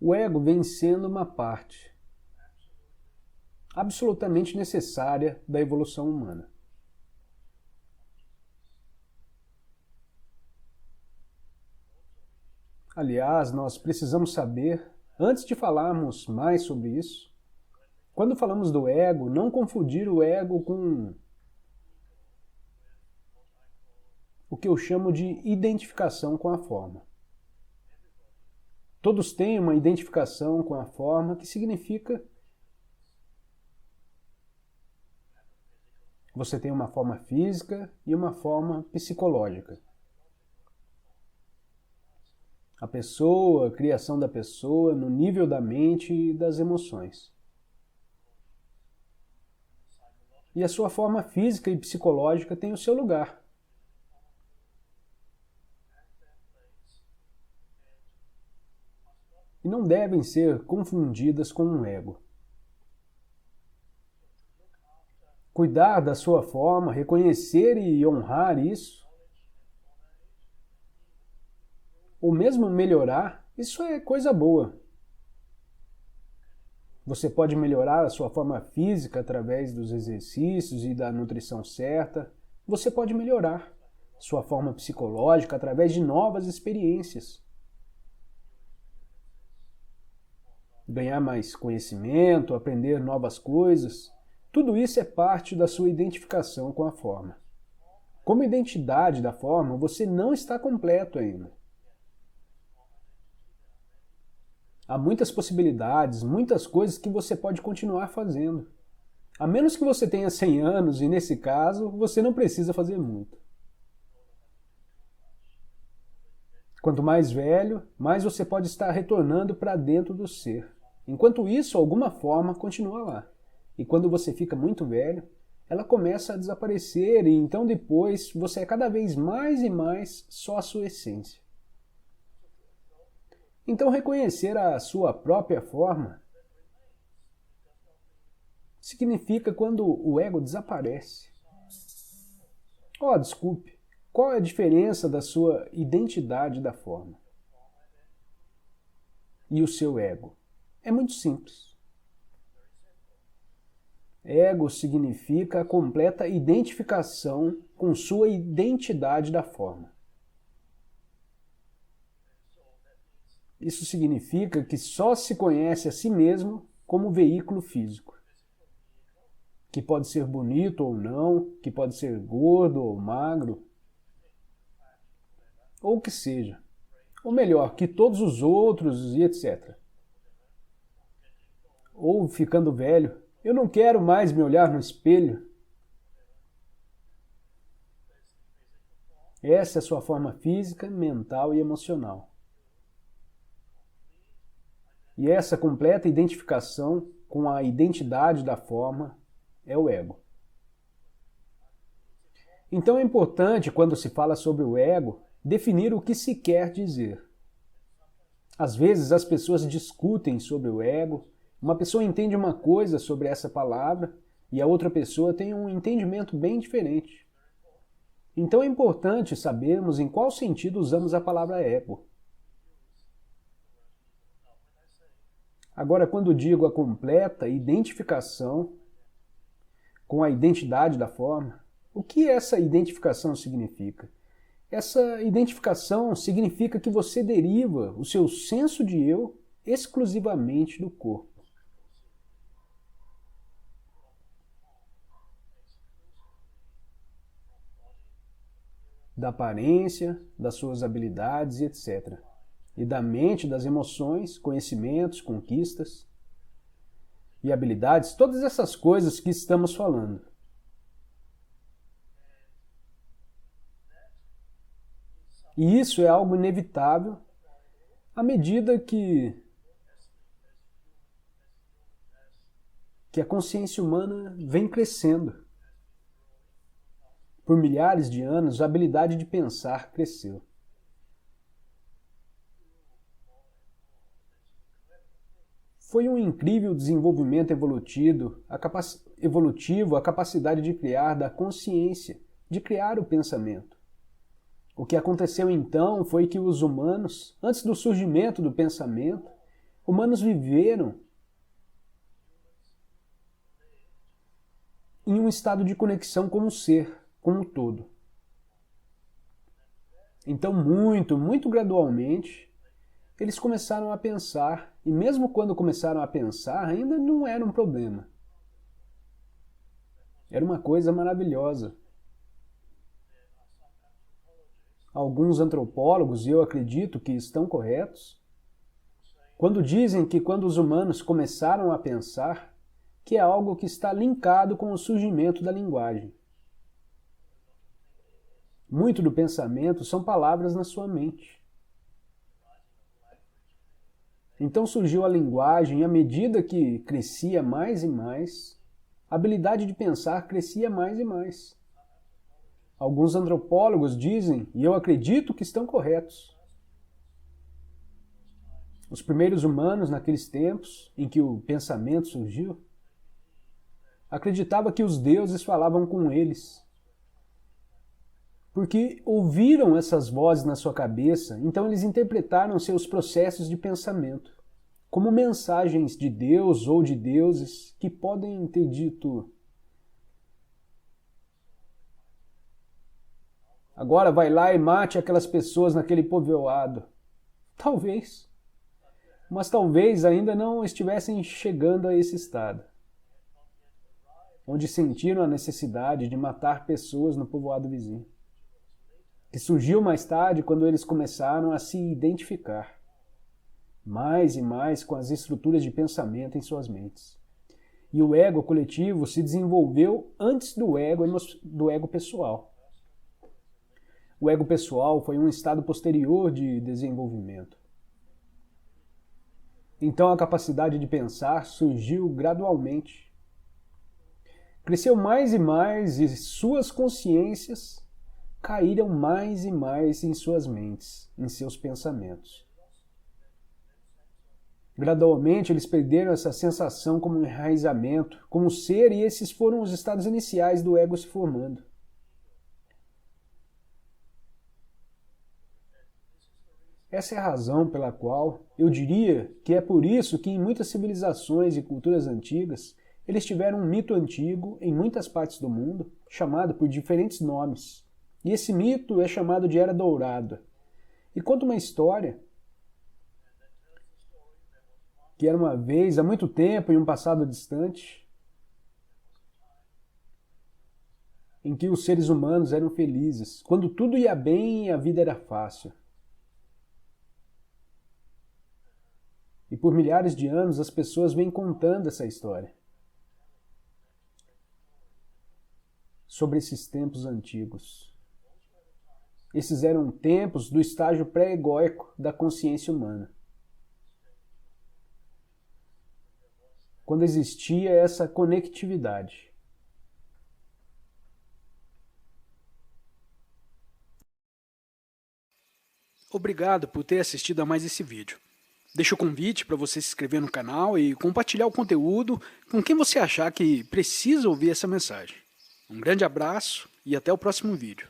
O ego vem sendo uma parte absolutamente necessária da evolução humana. Aliás, nós precisamos saber, antes de falarmos mais sobre isso, quando falamos do ego, não confundir o ego com o que eu chamo de identificação com a forma. Todos têm uma identificação com a forma que significa você tem uma forma física e uma forma psicológica. A pessoa, a criação da pessoa no nível da mente e das emoções. E a sua forma física e psicológica tem o seu lugar. E não devem ser confundidas com um ego. Cuidar da sua forma, reconhecer e honrar isso, ou mesmo melhorar, isso é coisa boa. Você pode melhorar a sua forma física através dos exercícios e da nutrição certa. Você pode melhorar sua forma psicológica através de novas experiências. Ganhar mais conhecimento, aprender novas coisas. Tudo isso é parte da sua identificação com a forma. Como identidade da forma, você não está completo ainda. Há muitas possibilidades, muitas coisas que você pode continuar fazendo. A menos que você tenha 100 anos, e nesse caso, você não precisa fazer muito. Quanto mais velho, mais você pode estar retornando para dentro do ser. Enquanto isso, alguma forma continua lá. E quando você fica muito velho, ela começa a desaparecer e então depois você é cada vez mais e mais só a sua essência. Então reconhecer a sua própria forma significa quando o ego desaparece. Desculpe, qual é a diferença da sua identidade da forma e o seu ego? É muito simples. Ego significa a completa identificação com sua identidade da forma. Isso significa que só se conhece a si mesmo como veículo físico, que pode ser bonito ou não, que pode ser gordo ou magro, ou o que seja. Ou melhor, que todos os outros e etc. Ou ficando velho, eu não quero mais me olhar no espelho. Essa é a sua forma física, mental e emocional. E essa completa identificação com a identidade da forma é o ego. Então é importante, quando se fala sobre o ego, definir o que se quer dizer. Às vezes as pessoas discutem sobre o ego, uma pessoa entende uma coisa sobre essa palavra e a outra pessoa tem um entendimento bem diferente. Então é importante sabermos em qual sentido usamos a palavra ego. Agora, quando digo a completa identificação com a identidade da forma, o que essa identificação significa? Essa identificação significa que você deriva o seu senso de eu exclusivamente do corpo. Da aparência, das suas habilidades e etc. E da mente, das emoções, conhecimentos, conquistas e habilidades, todas essas coisas que estamos falando. E isso é algo inevitável à medida que a consciência humana vem crescendo. Por milhares de anos, a habilidade de pensar cresceu. Foi um incrível desenvolvimento evolutivo, a capacidade de criar da consciência, de criar o pensamento. O que aconteceu então foi que os humanos, antes do surgimento do pensamento, Humanos viveram em um estado de conexão com o ser, com o todo. Então, muito gradualmente, eles começaram a pensar, e mesmo quando começaram a pensar, ainda não era um problema. Era uma coisa maravilhosa. Alguns antropólogos, e eu acredito que estão corretos, quando dizem que quando os humanos começaram a pensar, que é algo que está linkado com o surgimento da linguagem. Muito do pensamento são palavras na sua mente. Então surgiu a linguagem, e à medida que crescia mais e mais, a habilidade de pensar crescia mais e mais. Alguns antropólogos dizem, e eu acredito que estão corretos, os primeiros humanos naqueles tempos em que o pensamento surgiu, acreditavam que os deuses falavam com eles, porque ouviram essas vozes na sua cabeça, então eles interpretaram seus processos de pensamento como mensagens de Deus ou de deuses que podem ter dito: agora vai lá e mate aquelas pessoas naquele povoado. Talvez. Mas talvez ainda não estivessem chegando a esse estado, onde sentiram a necessidade de matar pessoas no povoado vizinho, que surgiu mais tarde quando eles começaram a se identificar mais e mais com as estruturas de pensamento em suas mentes. E o ego coletivo se desenvolveu antes do ego pessoal. O ego pessoal foi um estado posterior de desenvolvimento. Então a capacidade de pensar surgiu gradualmente. Cresceu mais e suas consciências caíram mais e mais em suas mentes, em seus pensamentos. Gradualmente eles perderam essa sensação como um enraizamento, como ser, e esses foram os estados iniciais do ego se formando. Essa é a razão pela qual eu diria que é por isso que em muitas civilizações e culturas antigas eles tiveram um mito antigo em muitas partes do mundo, chamado por diferentes nomes. E esse mito é chamado de Era Dourada. E conta uma história que era uma vez, há muito tempo, em um passado distante, em que os seres humanos eram felizes, quando tudo ia bem e a vida era fácil. E por milhares de anos as pessoas vêm contando essa história sobre esses tempos antigos. Esses eram tempos do estágio pré-egóico da consciência humana, quando existia essa conectividade. Obrigado por ter assistido a mais esse vídeo. Deixo o convite para você se inscrever no canal e compartilhar o conteúdo com quem você achar que precisa ouvir essa mensagem. Um grande abraço e até o próximo vídeo.